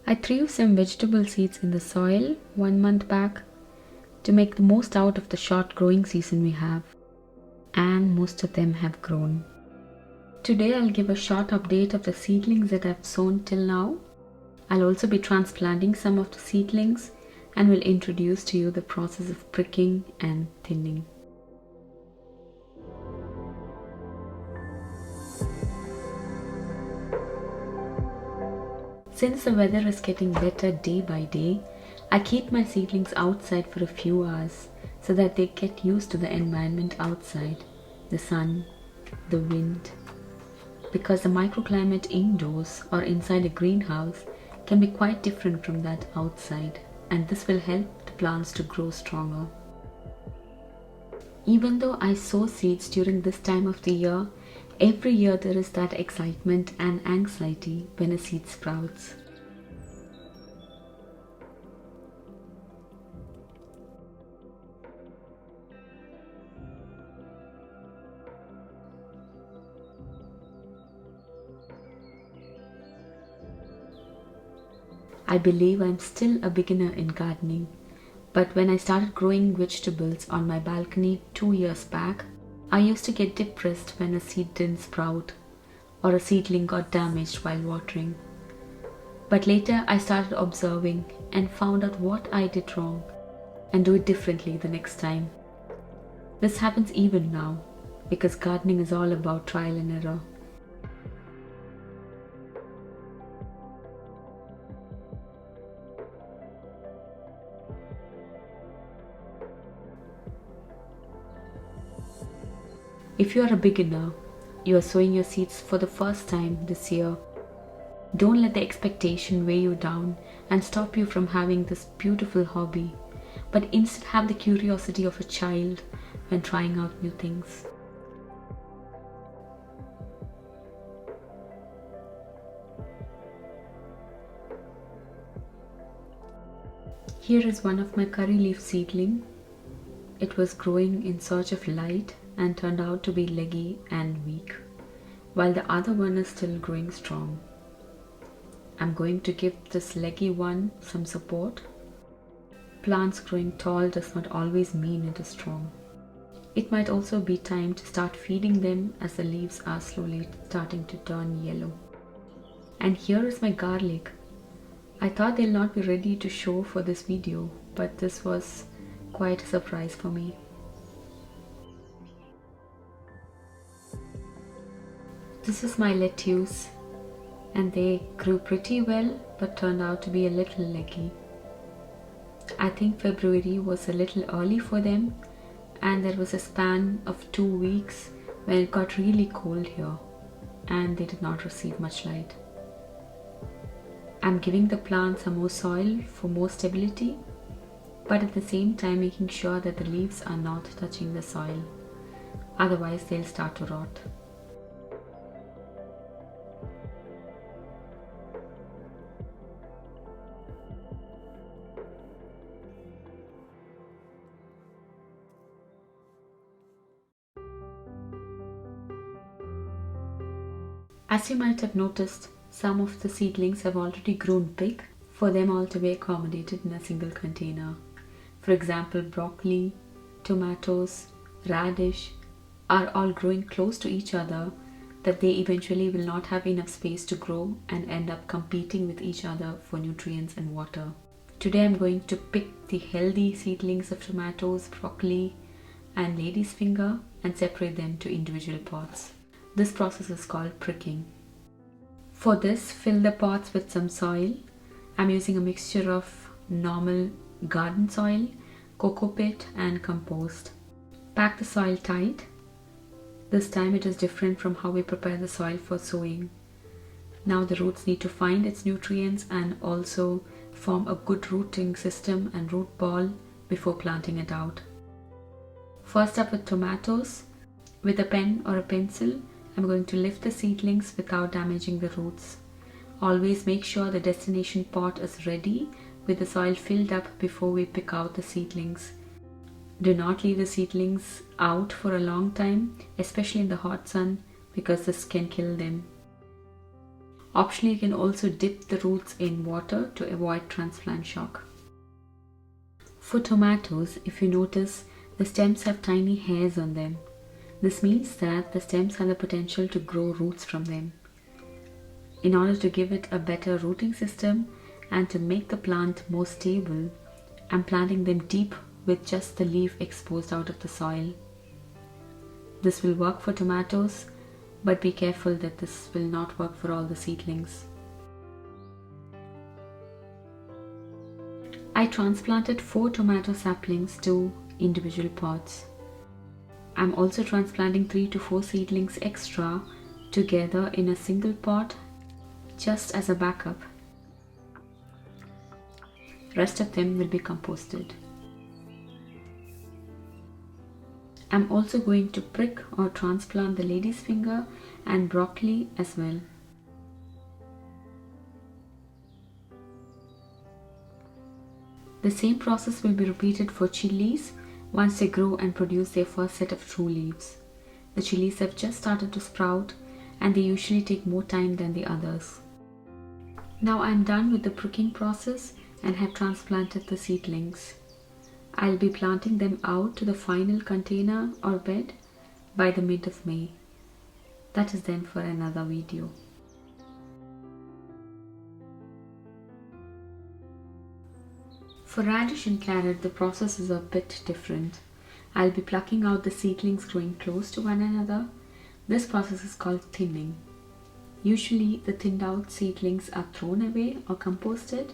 I threw some vegetable seeds in the soil 1 month back to make the most out of the short growing season we have, and most of them have grown. Today I'll give a short update of the seedlings that I've sown till now. I'll also be transplanting some of the seedlings and will introduce to you the process of pricking and thinning. Since the weather is getting better day by day, I keep my seedlings outside for a few hours so that they get used to the environment outside, the sun, the wind. Because the microclimate indoors or inside a greenhouse can be quite different from that outside, and this will help the plants to grow stronger. Even though I sow seeds during this time of the year, every year there is that excitement and anxiety when a seed sprouts. I believe I'm still a beginner in gardening, but when I started growing vegetables on my balcony 2 years back, I used to get depressed when a seed didn't sprout or a seedling got damaged while watering. But later I started observing and found out what I did wrong and do it differently the next time. This happens even now because gardening is all about trial and error. If you are a beginner, you are sowing your seeds for the first time this year, don't let the expectation weigh you down and stop you from having this beautiful hobby, but instead have the curiosity of a child when trying out new things. Here is one of my curry leaf seedling. It was growing in search of light and turned out to be leggy and weak, while the other one is still growing strong. I'm going to give this leggy one some support. Plants growing tall does not always mean it is strong. It might also be time to start feeding them as the leaves are slowly starting to turn yellow. And here is my garlic. I thought they'll not be ready to show for this video, but this was quite a surprise for me. This is my lettuce, and they grew pretty well but turned out to be a little leggy. I think February was a little early for them, and there was a span of 2 weeks when it got really cold here and they did not receive much light. I'm giving the plants some more soil for more stability, but at the same time making sure that the leaves are not touching the soil, otherwise they'll start to rot. As you might have noticed, some of the seedlings have already grown big for them all to be accommodated in a single container. For example, broccoli, tomatoes, radish are all growing close to each other that they eventually will not have enough space to grow and end up competing with each other for nutrients and water. Today I'm going to pick the healthy seedlings of tomatoes, broccoli and lady's finger and separate them to individual pots. This process is called pricking. For this, fill the pots with some soil. I'm using a mixture of normal garden soil, coco peat and compost. Pack the soil tight. This time it is different from how we prepare the soil for sowing. Now the roots need to find its nutrients and also form a good rooting system and root ball before planting it out. First up with tomatoes, with a pen or a pencil, I'm going to lift the seedlings without damaging the roots. Always make sure the destination pot is ready with the soil filled up before we pick out the seedlings. Do not leave the seedlings out for a long time, especially in the hot sun, because this can kill them. Optionally, you can also dip the roots in water to avoid transplant shock. For tomatoes, if you notice, the stems have tiny hairs on them. This means that the stems have the potential to grow roots from them. In order to give it a better rooting system and to make the plant more stable, I'm planting them deep with just the leaf exposed out of the soil. This will work for tomatoes, but be careful that this will not work for all the seedlings. I transplanted 4 tomato saplings to individual pots. I'm also transplanting 3 to 4 seedlings extra together in a single pot just as a backup. Rest of them will be composted. I'm also going to prick or transplant the lady's finger and broccoli as well. The same process will be repeated for chilies once they grow and produce their first set of true leaves. The chilies have just started to sprout and they usually take more time than the others. Now I'm done with the pricking process and have transplanted the seedlings. I'll be planting them out to the final container or bed by the mid of May. That is then for another video. For radish and carrot, the process is a bit different. I'll be plucking out the seedlings growing close to one another. This process is called thinning. Usually the thinned out seedlings are thrown away or composted,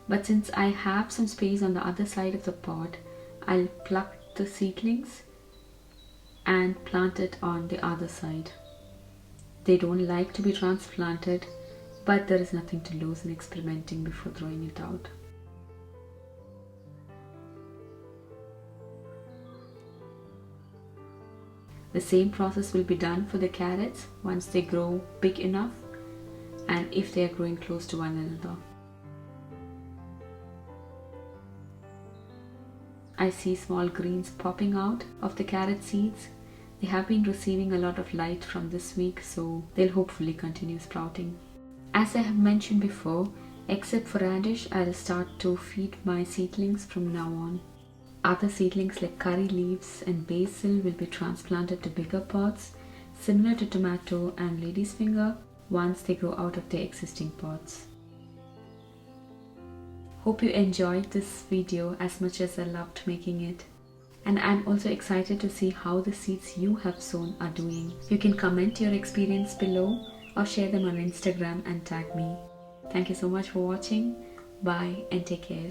but since I have some space on the other side of the pot, I'll pluck the seedlings and plant it on the other side. They don't like to be transplanted, but there is nothing to lose in experimenting before throwing it out. The same process will be done for the carrots once they grow big enough and if they are growing close to one another. I see small greens popping out of the carrot seeds. They have been receiving a lot of light from this week, so they'll hopefully continue sprouting. As I have mentioned before, except for radish, I'll start to feed my seedlings from now on. Other seedlings like curry leaves and basil will be transplanted to bigger pots, similar to tomato and lady's finger, once they grow out of their existing pots. Hope you enjoyed this video as much as I loved making it. And I'm also excited to see how the seeds you have sown are doing. You can comment your experience below or share them on Instagram and tag me. Thank you so much for watching. Bye and take care.